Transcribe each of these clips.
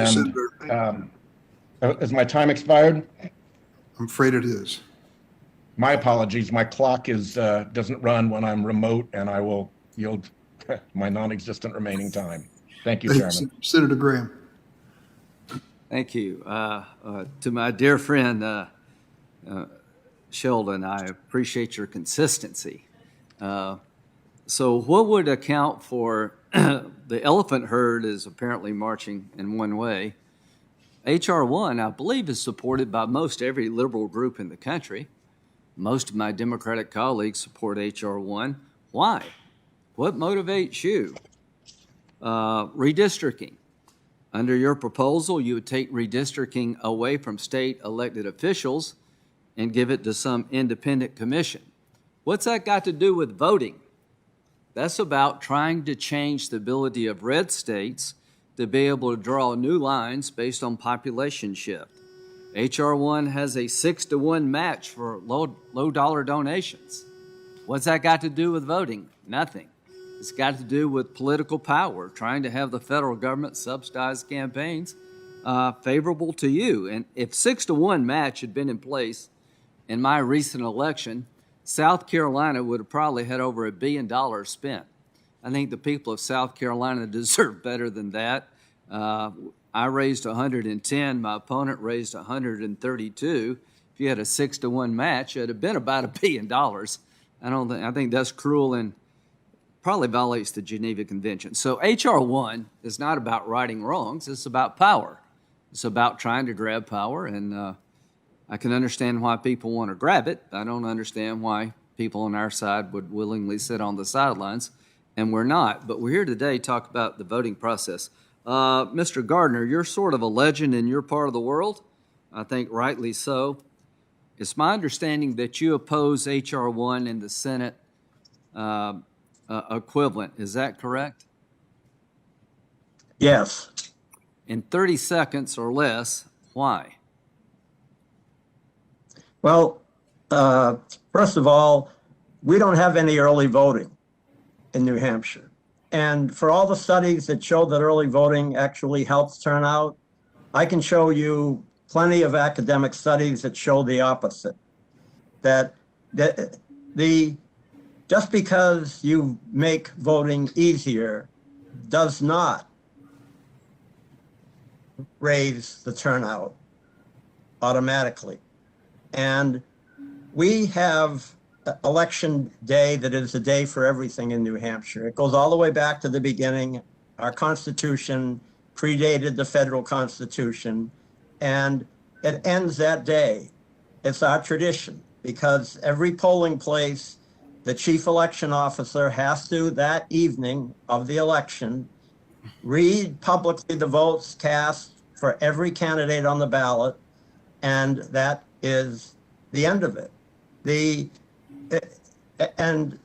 And Senator, has my time expired? I'm afraid it is. My apologies. My clock doesn't run when I'm remote, and I will yield my non-existent remaining time. Thank you, Chairman. Senator Graham. Thank you. To my dear friend, Sheldon, I appreciate your consistency. So what would account for the elephant herd is apparently marching in one way. H.R. 1, I believe, is supported by most every liberal group in the country. Most of my Democratic colleagues support H.R. 1. Why? What motivates you? Redistricting. Under your proposal, you would take redistricting away from state elected officials and give it to some independent commission. What's that got to do with voting? That's about trying to change the ability of red states to be able to draw new lines based on population shift. H.R. 1 has a 6-to-1 match for low dollar donations. What's that got to do with voting? Nothing. It's got to do with political power, trying to have the federal government subsidize campaigns favorable to you. And if 6-to-1 match had been in place in my recent election, South Carolina would have probably had over $1 billion spent. I think the people of South Carolina deserve better than that. I raised 110. My opponent raised 132. If you had a 6-to-1 match, it'd have been about $1 billion. I think that's cruel and probably violates the Geneva Convention. So H.R. 1 is not about righting wrongs. It's about power. It's about trying to grab power, and I can understand why people want to grab it. I don't understand why people on our side would willingly sit on the sidelines, and we're not. But we're here today to talk about the voting process. Mr. Gardner, you're sort of a legend in your part of the world. I think rightly so. It's my understanding that you oppose H.R. 1 in the Senate equivalent. Is that correct? Yes. In 30 seconds or less, why? Well, first of all, we don't have any early voting in New Hampshire. And for all the studies that show that early voting actually helps turnout, I can show you plenty of academic studies that show the opposite. That just because you make voting easier does not raise the turnout automatically. And we have election day that is a day for everything in New Hampshire. It goes all the way back to the beginning. Our Constitution predated the federal Constitution, and it ends that day. It's our tradition because every polling place, the chief election officer has to, that evening of the election, read publicly the votes cast for every candidate on the ballot, and that is the end of it. And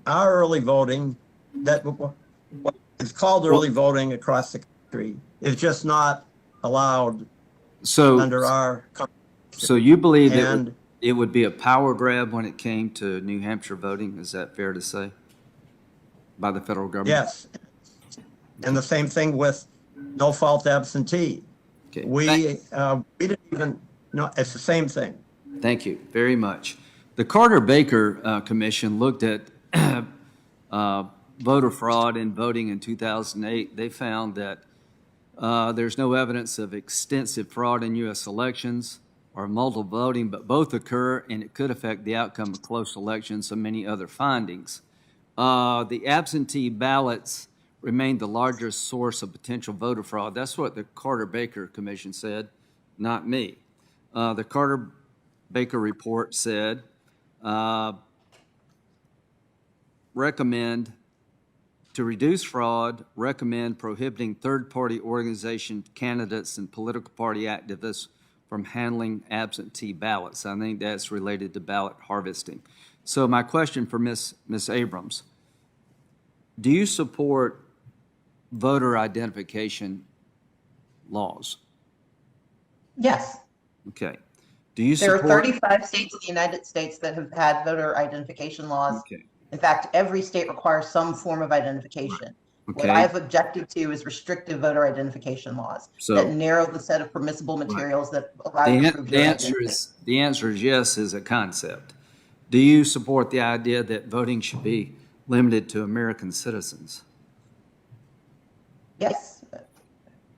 our early voting, that what is called early voting across the country, is just not allowed under our Constitution. So you believe that it would be a power grab when it came to New Hampshire voting? Is that fair to say? By the federal government? Yes. And the same thing with no fault absentee. Okay. We didn't even know, it's the same thing. Thank you very much. The Carter-Baker Commission looked at voter fraud in voting in 2008. They found that there's no evidence of extensive fraud in U.S. elections or multiple voting, but both occur and it could affect the outcome of close elections and many other findings. The absentee ballots remain the largest source of potential voter fraud. That's what the Carter-Baker Commission said, not me. The Carter-Baker report said, recommend to reduce fraud, recommend prohibiting third-party organization candidates and political party activists from handling absentee ballots. I think that's related to ballot harvesting. So my question for Ms. Abrams, do you support voter identification laws? Yes. Okay. Do you There support? are 35 states in the United States that have had voter identification laws. Okay. In fact, every state requires some form of identification. What Okay. I have objected to is restrictive voter identification laws So- that narrow the set of permissible materials that allow you to prove The your answer identity. the answer is yes, as a concept. Do you support the idea that voting should be limited to American citizens? Yes,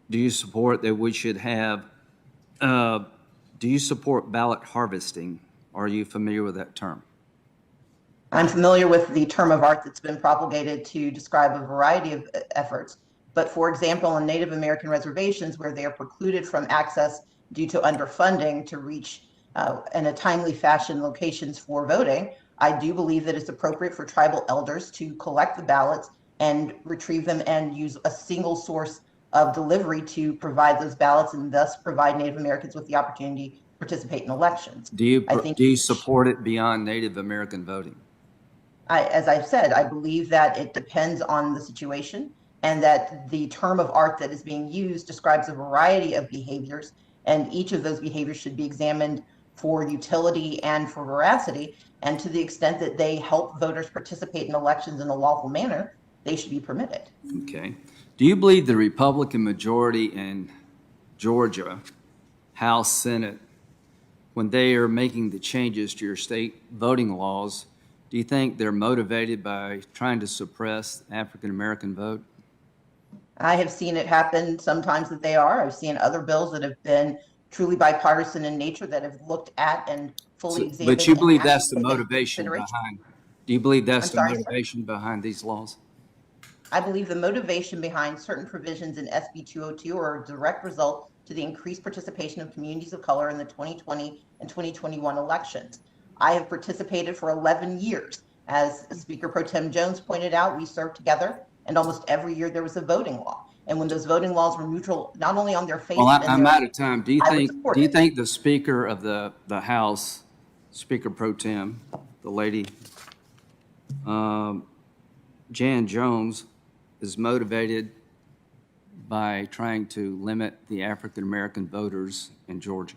Do you support that we should have, do you support ballot harvesting? Are you familiar with that term? I'm familiar with the term of art that's been propagated to describe a variety of efforts. But for example, on Native American reservations where they are precluded from access due to underfunding to reach in a timely fashion locations for voting, I do believe that it's appropriate for tribal elders to collect the ballots and retrieve them and use a single source of delivery to provide those ballots and thus provide Native Americans with the opportunity to participate in elections. Do you, I think do you support it beyond Native American voting? As I've said, I believe that it depends on the situation and that the term of art that is being used describes a variety of behaviors, and each of those behaviors should be examined for utility and for veracity. And to the extent that they help voters participate in elections in a lawful manner, they should be permitted. Okay. Do you believe the Republican majority in Georgia, House, Senate, when they are making the changes to your state voting laws, do you think they're motivated by trying to suppress the African American vote? I have seen it happen sometimes that they are. I've seen other bills that have been truly bipartisan in nature that have looked at and fully examined. But you and believe that's the taken into motivation consideration. behind, do you believe that's the I'm sorry, sir? motivation behind these laws? I believe the motivation behind certain provisions in SB 202 are a direct result to the increased participation of communities of color in the 2020 and 2021 elections. I have participated for 11 years. As Speaker Pro Tem Jones pointed out, we served together, and almost every year there was a voting law. And when those voting laws were neutral, not only on their face, Well, but in I'm their- out of time. Do you I would think, support do you it. think the Speaker of the House, Speaker Pro Tem, the lady, Jan Jones, is motivated by trying to limit the African American voters in Georgia?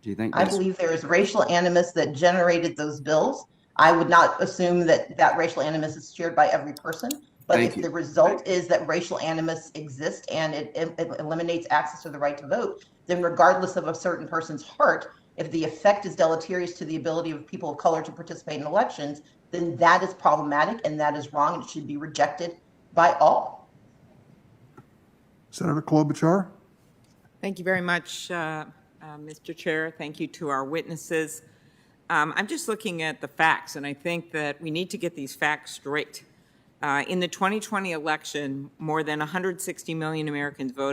Do you think I that's? believe there is racial animus that generated those bills. I would not assume that that racial animus is shared by every person, but Thank if you. the result is that racial animus exists and it eliminates access to the right to vote, then regardless of a certain person's heart, if the effect is deleterious to the ability of people of color to participate in elections, then that is problematic and that is wrong and it should be rejected by all. Senator Klobuchar? Thank you very much, Mr. Chair. Thank you to our witnesses. I'm just looking at the facts, and I think that we need to get these facts straight. In the 2020 election, more than 160 million Americans voted.